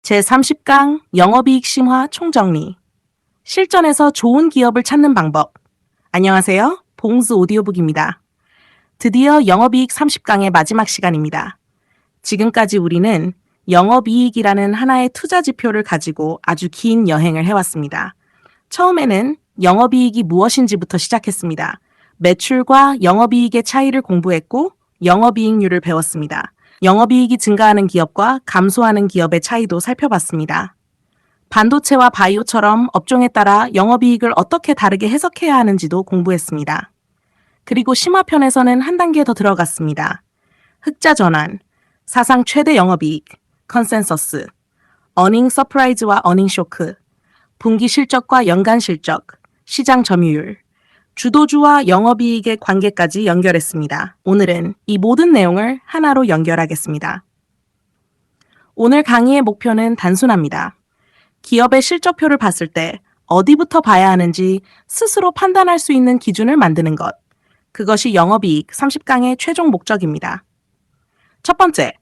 제30강 영업이익 심화 총정리. 실전에서 좋은 기업을 찾는 방법. 안녕하세요. 봉스 오디오북입니다. 드디어 영업이익 30강의 마지막 시간입니다. 지금까지 우리는 영업이익이라는 하나의 투자 지표를 가지고 아주 긴 여행을 해왔습니다. 처음에는 영업이익이 무엇인지부터 시작했습니다. 매출과 영업이익의 차이를 공부했고 영업이익률을 배웠습니다. 영업이익이 증가하는 기업과 감소하는 기업의 차이도 살펴봤습니다. 반도체와 바이오처럼 업종에 따라 영업이익을 어떻게 다르게 해석해야 하는지도 공부했습니다. 그리고 심화편에서는 한 단계 더 들어갔습니다. 흑자 전환, 사상 최대 영업이익, 컨센서스, 어닝 서프라이즈와 어닝 쇼크, 분기 실적과 연간 실적, 시장 점유율, 주도주와 영업이익의 관계까지 연결했습니다. 오늘은 이 모든 내용을 하나로 연결하겠습니다. 오늘 강의의 목표는 단순합니다. 기업의 실적표를 봤을 때 어디부터 봐야 하는지 스스로 판단할 수 있는 기준을 만드는 것. 그것이 영업이익 30강의 최종 목적입니다. 첫 번째,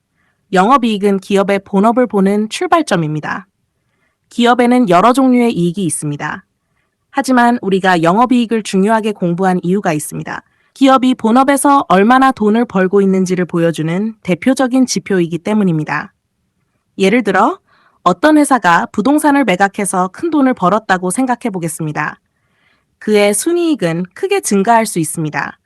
영업이익은 기업의 본업을 보는 출발점입니다. 기업에는 여러 종류의 이익이 있습니다. 하지만 우리가 영업이익을 중요하게 공부한 이유가 있습니다. 기업이 본업에서 얼마나 돈을 벌고 있는지를 보여주는 대표적인 지표이기 때문입니다. 예를 들어 어떤 회사가 부동산을 매각해서 큰 돈을 벌었다고 생각해 보겠습니다. 그의 순이익은 크게 증가할 수 있습니다.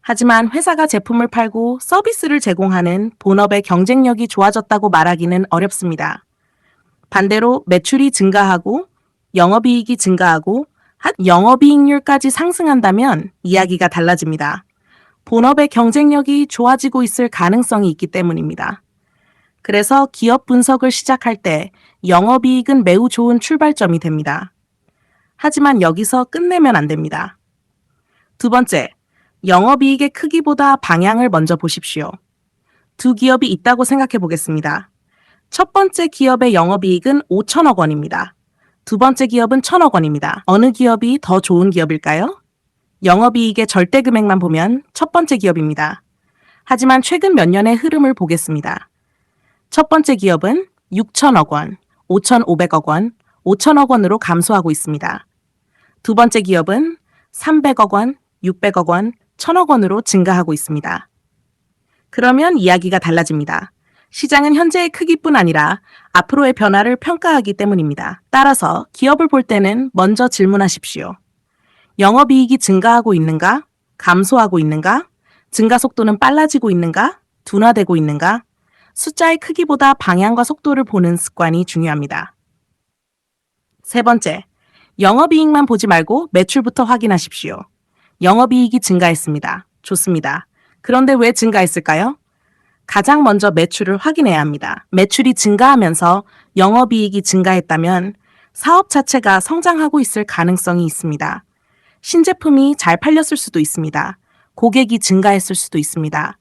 하지만 회사가 제품을 팔고 서비스를 제공하는 본업의 경쟁력이 좋아졌다고 말하기는 어렵습니다. 반대로 매출이 증가하고 영업이익이 증가하고 영업이익률까지 상승한다면 이야기가 달라집니다. 본업의 경쟁력이 좋아지고 있을 가능성이 있기 때문입니다. 그래서 기업 분석을 시작할 때 영업이익은 매우 좋은 출발점이 됩니다. 하지만 여기서 끝내면 안 됩니다. 두 번째, 영업이익의 크기보다 방향을 먼저 보십시오. 두 기업이 있다고 생각해 보겠습니다. 첫 번째 기업의 영업이익은 5천억 원입니다. 두 번째 기업은 1,000억 원입니다. 어느 기업이 더 좋은 기업일까요? 영업이익의 절대 금액만 보면 첫 번째 기업입니다. 하지만 최근 몇 년의 흐름을 보겠습니다. 첫 번째 기업은 6천억 원, 5,500억 원, 5천억 원으로 감소하고 있습니다. 두 번째 기업은 300억 원, 600억 원, 1,000억 원으로 증가하고 있습니다. 그러면 이야기가 달라집니다. 시장은 현재의 크기뿐 아니라 앞으로의 변화를 평가하기 때문입니다. 따라서 기업을 볼 때는 먼저 질문하십시오. 영업이익이 증가하고 있는가? 감소하고 있는가? 증가 속도는 빨라지고 있는가? 둔화되고 있는가? 숫자의 크기보다 방향과 속도를 보는 습관이 중요합니다. 세 번째, 영업이익만 보지 말고 매출부터 확인하십시오. 영업이익이 증가했습니다. 좋습니다. 그런데 왜 증가했을까요? 가장 먼저 매출을 확인해야 합니다. 매출이 증가하면서 영업이익이 증가했다면 사업 자체가 성장하고 있을 가능성이 있습니다. 신제품이 잘 팔렸을 수도 있습니다. 고객이 증가했을 수도 있습니다.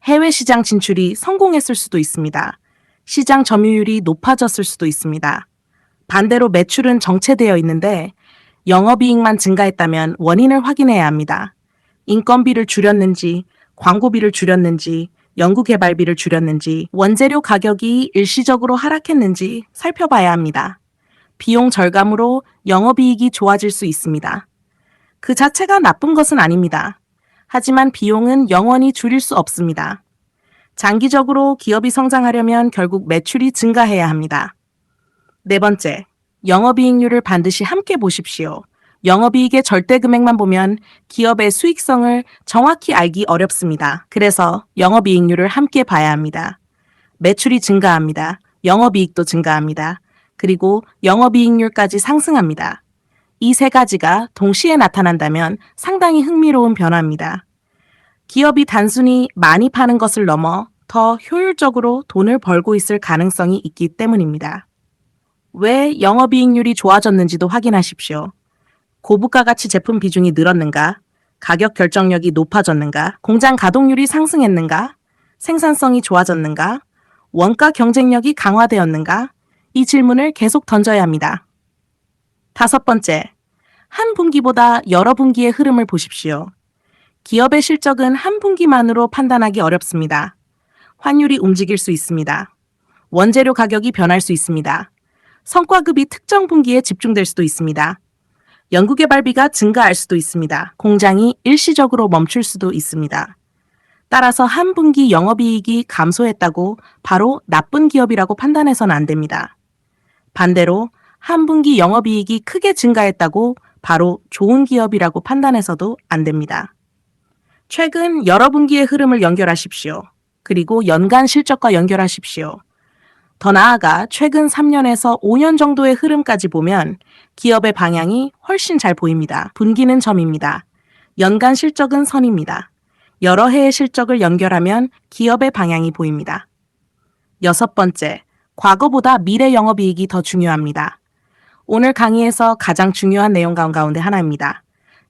해외 시장 진출이 성공했을 수도 있습니다. 시장 점유율이 높아졌을 수도 있습니다. 반대로 매출은 정체되어 있는데 영업이익만 증가했다면 원인을 확인해야 합니다. 인건비를 줄였는지, 광고비를 줄였는지, 연구개발비를 줄였는지, 원재료 가격이 일시적으로 하락했는지 살펴봐야 합니다. 비용 절감으로 영업이익이 좋아질 수 있습니다. 그 자체가 나쁜 것은 아닙니다. 하지만 비용은 영원히 줄일 수 없습니다. 장기적으로 기업이 성장하려면 결국 매출이 증가해야 합니다. 네 번째, 영업이익률을 반드시 함께 보십시오. 영업이익의 절대 금액만 보면 기업의 수익성을 정확히 알기 어렵습니다. 그래서 영업이익률을 함께 봐야 합니다. 매출이 증가합니다. 영업이익도 증가합니다. 그리고 영업이익률까지 상승합니다. 이 세 가지가 동시에 나타난다면 상당히 흥미로운 변화입니다. 기업이 단순히 많이 파는 것을 넘어 더 효율적으로 돈을 벌고 있을 가능성이 있기 때문입니다. 왜 영업이익률이 좋아졌는지도 확인하십시오. 고부가 가치 제품 비중이 늘었는가? 가격 결정력이 높아졌는가? 공장 가동률이 상승했는가? 생산성이 좋아졌는가? 원가 경쟁력이 강화되었는가? 이 질문을 계속 던져야 합니다. 다섯 번째, 한 분기보다 여러 분기의 흐름을 보십시오. 기업의 실적은 한 분기만으로 판단하기 어렵습니다. 환율이 움직일 수 있습니다. 원재료 가격이 변할 수 있습니다. 성과급이 특정 분기에 집중될 수도 있습니다. 연구개발비가 증가할 수도 있습니다. 공장이 일시적으로 멈출 수도 있습니다. 따라서 한 분기 영업이익이 감소했다고 바로 나쁜 기업이라고 판단해서는 안 됩니다. 반대로 한 분기 영업이익이 크게 증가했다고 바로 좋은 기업이라고 판단해서도 안 됩니다. 최근 여러 분기의 흐름을 연결하십시오. 그리고 연간 실적과 연결하십시오. 더 나아가 최근 3년에서 5년 정도의 흐름까지 보면 기업의 방향이 훨씬 잘 보입니다. 분기는 점입니다. 연간 실적은 선입니다. 여러 해의 실적을 연결하면 기업의 방향이 보입니다. 6번째, 과거보다 미래 영업이익이 더 중요합니다. 오늘 강의에서 가장 중요한 내용 가운데 하나입니다.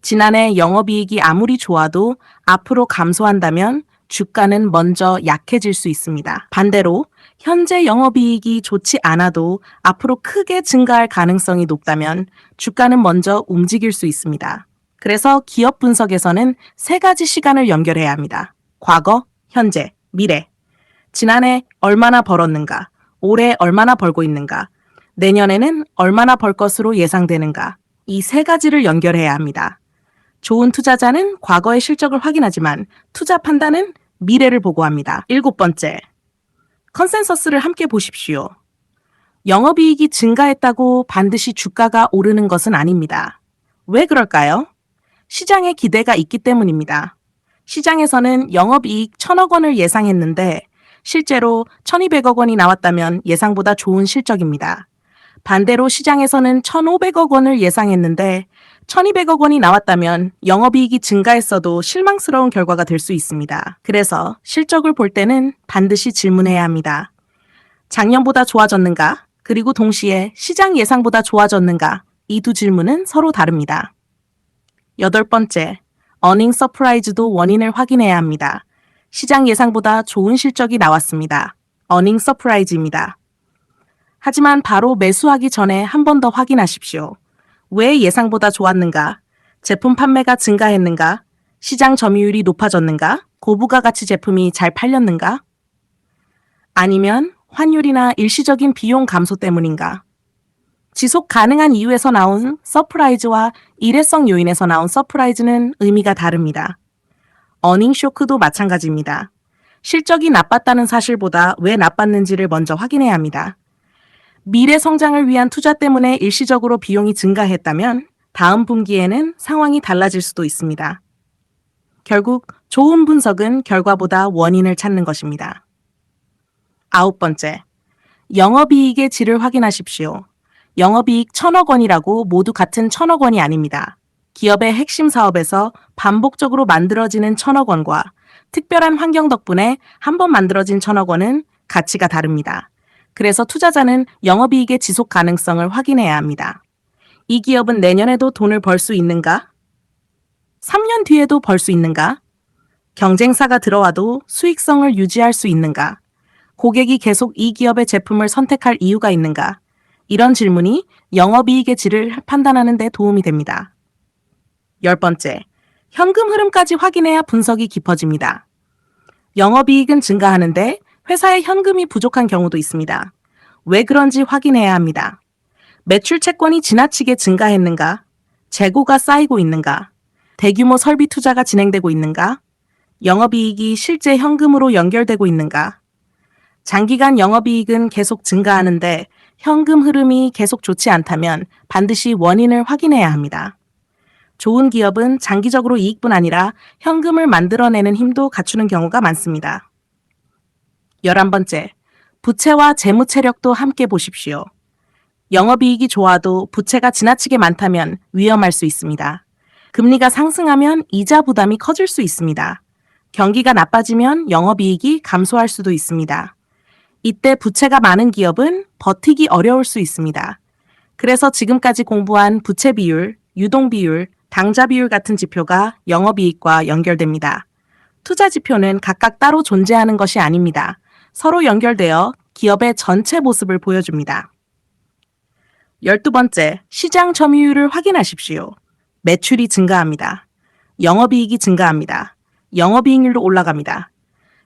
지난해 영업이익이 아무리 좋아도 앞으로 감소한다면 주가는 먼저 약해질 수 있습니다. 반대로 현재 영업이익이 좋지 않아도 앞으로 크게 증가할 가능성이 높다면 주가는 먼저 움직일 수 있습니다. 그래서 기업 분석에서는 세 가지 시간을 연결해야 합니다. 과거, 현재, 미래. 지난해 얼마나 벌었는가, 올해 얼마나 벌고 있는가, 내년에는 얼마나 벌 것으로 예상되는가. 이 세 가지를 연결해야 합니다. 좋은 투자자는 과거의 실적을 확인하지만 투자 판단은 미래를 보고 합니다. 7번째, 컨센서스를 함께 보십시오. 영업이익이 증가했다고 반드시 주가가 오르는 것은 아닙니다. 왜 그럴까요? 시장의 기대가 있기 때문입니다. 시장에서는 영업이익 1,000억 원을 예상했는데 실제로 1,200억 원이 나왔다면 예상보다 좋은 실적입니다. 반대로 시장에서는 1,500억 원을 예상했는데 1,200억 원이 나왔다면 영업이익이 증가했어도 실망스러운 결과가 될 수 있습니다. 그래서 실적을 볼 때는 반드시 질문해야 합니다. 작년보다 좋아졌는가? 그리고 동시에 시장 예상보다 좋아졌는가? 이 두 질문은 서로 다릅니다. 8번째, 어닝 서프라이즈도 원인을 확인해야 합니다. 시장 예상보다 좋은 실적이 나왔습니다. 어닝 서프라이즈입니다. 하지만 바로 매수하기 전에 한 번 더 확인하십시오. 왜 예상보다 좋았는가? 제품 판매가 증가했는가? 시장 점유율이 높아졌는가? 고부가 가치 제품이 잘 팔렸는가? 아니면 환율이나 일시적인 비용 감소 때문인가? 지속 가능한 이유에서 나온 서프라이즈와 일회성 요인에서 나온 서프라이즈는 의미가 다릅니다. 어닝 쇼크도 마찬가지입니다. 실적이 나빴다는 사실보다 왜 나빴는지를 먼저 확인해야 합니다. 미래 성장을 위한 투자 때문에 일시적으로 비용이 증가했다면 다음 분기에는 상황이 달라질 수도 있습니다. 결국 좋은 분석은 결과보다 원인을 찾는 것입니다. 9번째, 영업이익의 질을 확인하십시오. 영업이익 1,000억 원이라고 모두 같은 1,000억 원이 아닙니다. 기업의 핵심 사업에서 반복적으로 만들어지는 1,000억 원과 특별한 환경 덕분에 한 번 만들어진 1,000억 원은 가치가 다릅니다. 그래서 투자자는 영업이익의 지속 가능성을 확인해야 합니다. 이 기업은 내년에도 돈을 벌 수 있는가? 3년 뒤에도 벌 수 있는가? 경쟁사가 들어와도 수익성을 유지할 수 있는가? 고객이 계속 이 기업의 제품을 선택할 이유가 있는가? 이런 질문이 영업이익의 질을 판단하는 데 도움이 됩니다. 10번째, 현금 흐름까지 확인해야 분석이 깊어집니다. 영업이익은 증가하는데 회사의 현금이 부족한 경우도 있습니다. 왜 그런지 확인해야 합니다. 매출 채권이 지나치게 증가했는가? 재고가 쌓이고 있는가? 대규모 설비 투자가 진행되고 있는가? 영업이익이 실제 현금으로 연결되고 있는가? 장기간 영업이익은 계속 증가하는데 현금 흐름이 계속 좋지 않다면 반드시 원인을 확인해야 합니다. 좋은 기업은 장기적으로 이익뿐 아니라 현금을 만들어내는 힘도 갖추는 경우가 많습니다. 11번째, 부채와 재무 체력도 함께 보십시오. 영업이익이 좋아도 부채가 지나치게 많다면 위험할 수 있습니다. 금리가 상승하면 이자 부담이 커질 수 있습니다. 경기가 나빠지면 영업이익이 감소할 수도 있습니다. 이때 부채가 많은 기업은 버티기 어려울 수 있습니다. 그래서 지금까지 공부한 부채 비율, 유동 비율, 당좌 비율 같은 지표가 영업이익과 연결됩니다. 투자 지표는 각각 따로 존재하는 것이 아닙니다. 서로 연결되어 기업의 전체 모습을 보여줍니다. 12번째, 시장 점유율을 확인하십시오. 매출이 증가합니다. 영업이익이 증가합니다. 영업이익률도 올라갑니다.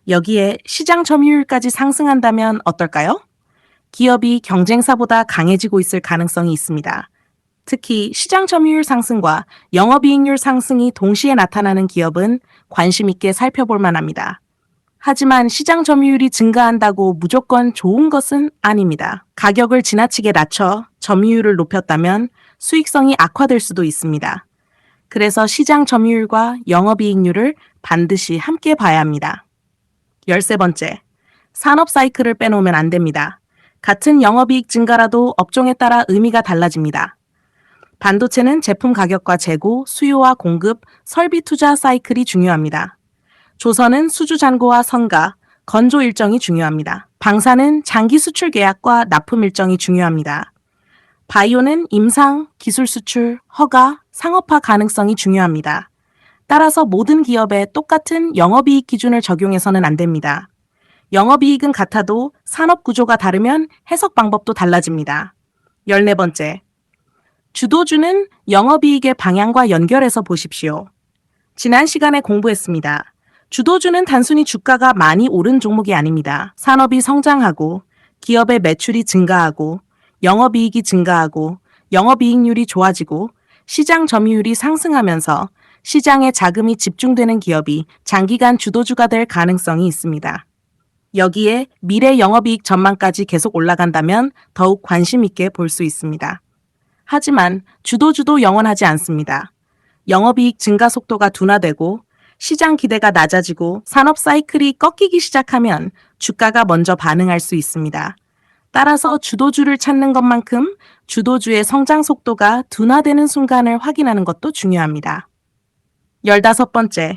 여기에 시장 점유율까지 상승한다면 어떨까요? 기업이 경쟁사보다 강해지고 있을 가능성이 있습니다. 특히 시장 점유율 상승과 영업이익률 상승이 동시에 나타나는 기업은 관심 있게 살펴볼 만합니다. 하지만 시장 점유율이 증가한다고 무조건 좋은 것은 아닙니다. 가격을 지나치게 낮춰 점유율을 높였다면 수익성이 악화될 수도 있습니다. 그래서 시장 점유율과 영업이익률을 반드시 함께 봐야 합니다. 13번째, 산업 사이클을 빼놓으면 안 됩니다. 같은 영업이익 증가라도 업종에 따라 의미가 달라집니다. 반도체는 제품 가격과 재고, 수요와 공급, 설비 투자 사이클이 중요합니다. 조선은 수주 잔고와 선가, 건조 일정이 중요합니다. 방사는 장기 수출 계약과 납품 일정이 중요합니다. 바이오는 임상, 기술 수출, 허가, 상업화 가능성이 중요합니다. 따라서 모든 기업에 똑같은 영업이익 기준을 적용해서는 안 됩니다. 영업이익은 같아도 산업 구조가 다르면 해석 방법도 달라집니다. 14번째, 주도주는 영업이익의 방향과 연결해서 보십시오. 지난 시간에 공부했습니다. 주도주는 단순히 주가가 많이 오른 종목이 아닙니다. 산업이 성장하고 기업의 매출이 증가하고 영업이익이 증가하고 영업이익률이 좋아지고 시장 점유율이 상승하면서 시장에 자금이 집중되는 기업이 장기간 주도주가 될 가능성이 있습니다. 여기에 미래 영업이익 전망까지 계속 올라간다면 더욱 관심 있게 볼 수 있습니다. 하지만 주도주도 영원하지 않습니다. 영업이익 증가 속도가 둔화되고 시장 기대가 낮아지고 산업 사이클이 꺾이기 시작하면 주가가 먼저 반응할 수 있습니다. 따라서 주도주를 찾는 것만큼 주도주의 성장 속도가 둔화되는 순간을 확인하는 것도 중요합니다. 15번째,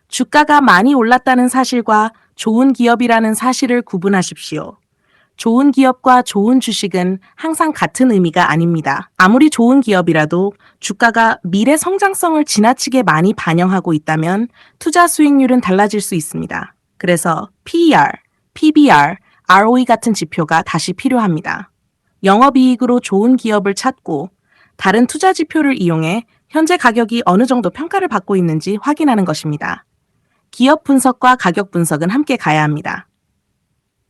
주가가 많이 올랐다는 사실과 좋은 기업이라는 사실을 구분하십시오. 좋은 기업과 좋은 주식은 항상 같은 의미가 아닙니다. 아무리 좋은 기업이라도 주가가 미래 성장성을 지나치게 많이 반영하고 있다면 투자 수익률은 달라질 수 있습니다. 그래서 PER, PBR, ROE 같은 지표가 다시 필요합니다. 영업이익으로 좋은 기업을 찾고 다른 투자 지표를 이용해 현재 가격이 어느 정도 평가를 받고 있는지 확인하는 것입니다. 기업 분석과 가격 분석은 함께 가야 합니다.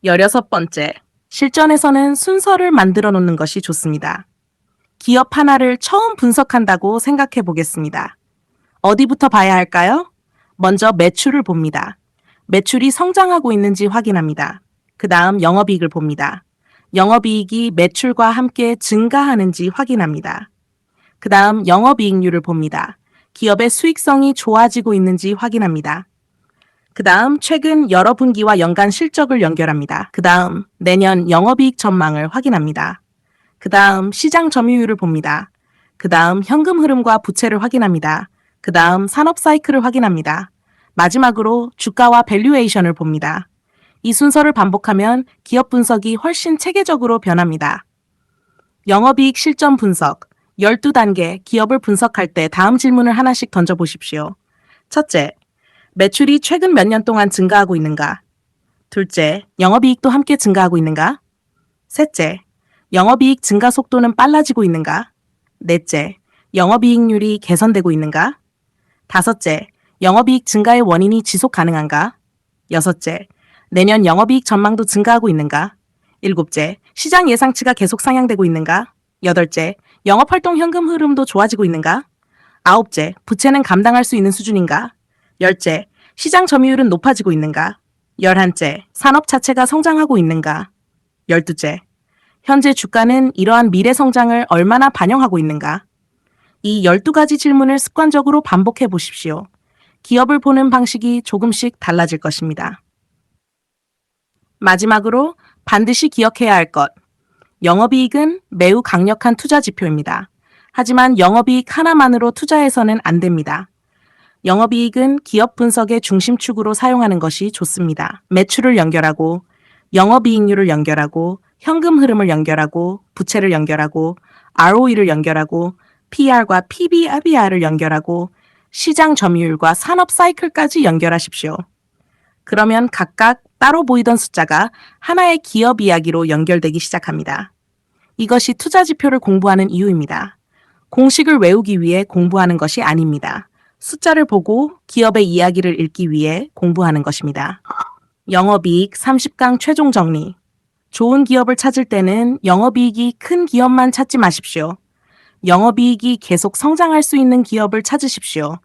16번째, 실전에서는 순서를 만들어 놓는 것이 좋습니다. 기업 하나를 처음 분석한다고 생각해 보겠습니다. 어디부터 봐야 할까요? 먼저 매출을 봅니다. 매출이 성장하고 있는지 확인합니다. 그 다음 영업이익을 봅니다. 영업이익이 매출과 함께 증가하는지 확인합니다. 그 다음 영업이익률을 봅니다. 기업의 수익성이 좋아지고 있는지 확인합니다. 그 다음 최근 여러 분기와 연간 실적을 연결합니다. 그 다음 내년 영업이익 전망을 확인합니다. 그 다음 시장 점유율을 봅니다. 그 다음 현금 흐름과 부채를 확인합니다. 그 다음 산업 사이클을 확인합니다. 마지막으로 주가와 밸류에이션을 봅니다. 이 순서를 반복하면 기업 분석이 훨씬 체계적으로 변합니다. 영업이익 실전 분석, 12단계 기업을 분석할 때 다음 질문을 하나씩 던져보십시오. 첫째, 매출이 최근 몇 년 동안 증가하고 있는가? 둘째, 영업이익도 함께 증가하고 있는가? 셋째, 영업이익 증가 속도는 빨라지고 있는가? 넷째, 영업이익률이 개선되고 있는가? 다섯째, 영업이익 증가의 원인이 지속 가능한가? 여섯째, 내년 영업이익 전망도 증가하고 있는가? 일곱째, 시장 예상치가 계속 상향되고 있는가? 여덟째, 영업활동 현금 흐름도 좋아지고 있는가? 아홉째, 부채는 감당할 수 있는 수준인가? 열째, 시장 점유율은 높아지고 있는가? 11째, 산업 자체가 성장하고 있는가? 12째, 현재 주가는 이러한 미래 성장을 얼마나 반영하고 있는가? 이 12가지 질문을 습관적으로 반복해 보십시오. 기업을 보는 방식이 조금씩 달라질 것입니다. 마지막으로 반드시 기억해야 할 것. 영업이익은 매우 강력한 투자 지표입니다. 하지만 영업이익 하나만으로 투자해서는 안 됩니다. 영업이익은 기업 분석의 중심축으로 사용하는 것이 좋습니다. 매출을 연결하고, 영업이익률을 연결하고, 현금 흐름을 연결하고, 부채를 연결하고, ROE를 연결하고, PR과 PBR을 연결하고, 시장 점유율과 산업 사이클까지 연결하십시오. 그러면 각각 따로 보이던 숫자가 하나의 기업 이야기로 연결되기 시작합니다. 이것이 투자 지표를 공부하는 이유입니다. 공식을 외우기 위해 공부하는 것이 아닙니다. 숫자를 보고 기업의 이야기를 읽기 위해 공부하는 것입니다. 영업이익 30강 최종 정리. 좋은 기업을 찾을 때는 영업이익이 큰 기업만 찾지 마십시오. 영업이익이 계속 성장할 수 있는 기업을 찾으십시오.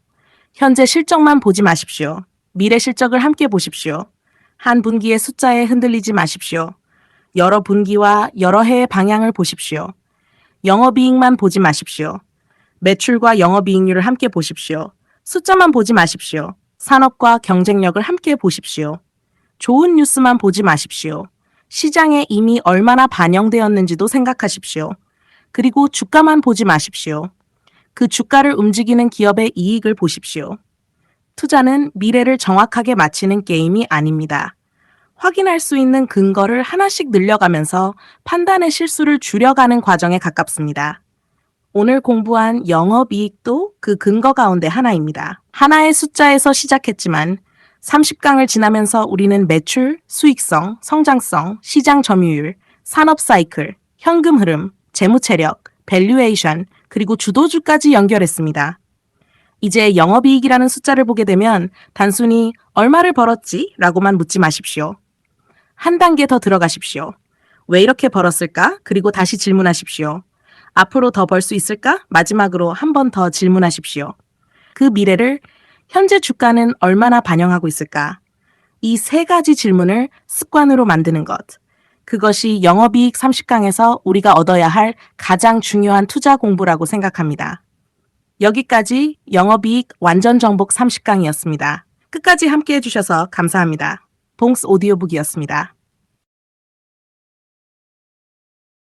현재 실적만 보지 마십시오. 미래 실적을 함께 보십시오. 한 분기의 숫자에 흔들리지 마십시오. 여러 분기와 여러 해의 방향을 보십시오. 영업이익만 보지 마십시오. 매출과 영업이익률을 함께 보십시오. 숫자만 보지 마십시오. 산업과 경쟁력을 함께 보십시오. 좋은 뉴스만 보지 마십시오. 시장에 이미 얼마나 반영되었는지도 생각하십시오. 그리고 주가만 보지 마십시오. 그 주가를 움직이는 기업의 이익을 보십시오. 투자는 미래를 정확하게 맞히는 게임이 아닙니다. 확인할 수 있는 근거를 하나씩 늘려가면서 판단의 실수를 줄여가는 과정에 가깝습니다. 오늘 공부한 영업이익도 그 근거 가운데 하나입니다. 하나의 숫자에서 시작했지만 30강을 지나면서 우리는 매출, 수익성, 성장성, 시장 점유율, 산업 사이클, 현금 흐름, 재무 체력, 밸류에이션, 그리고 주도주까지 연결했습니다. 이제 영업이익이라는 숫자를 보게 되면 단순히 얼마를 벌었지? 라고만 묻지 마십시오. 한 단계 더 들어가십시오. 왜 이렇게 벌었을까? 그리고 다시 질문하십시오. 앞으로 더 벌 수 있을까? 마지막으로 한 번 더 질문하십시오. 그 미래를 현재 주가는 얼마나 반영하고 있을까? 이 세 가지 질문을 습관으로 만드는 것. 그것이 영업이익 30강에서 우리가 얻어야 할 가장 중요한 투자 공부라고 생각합니다. 여기까지 영업이익 완전 정복 30강이었습니다. 끝까지 함께 해주셔서 감사합니다. 봉스 오디오북이었습니다.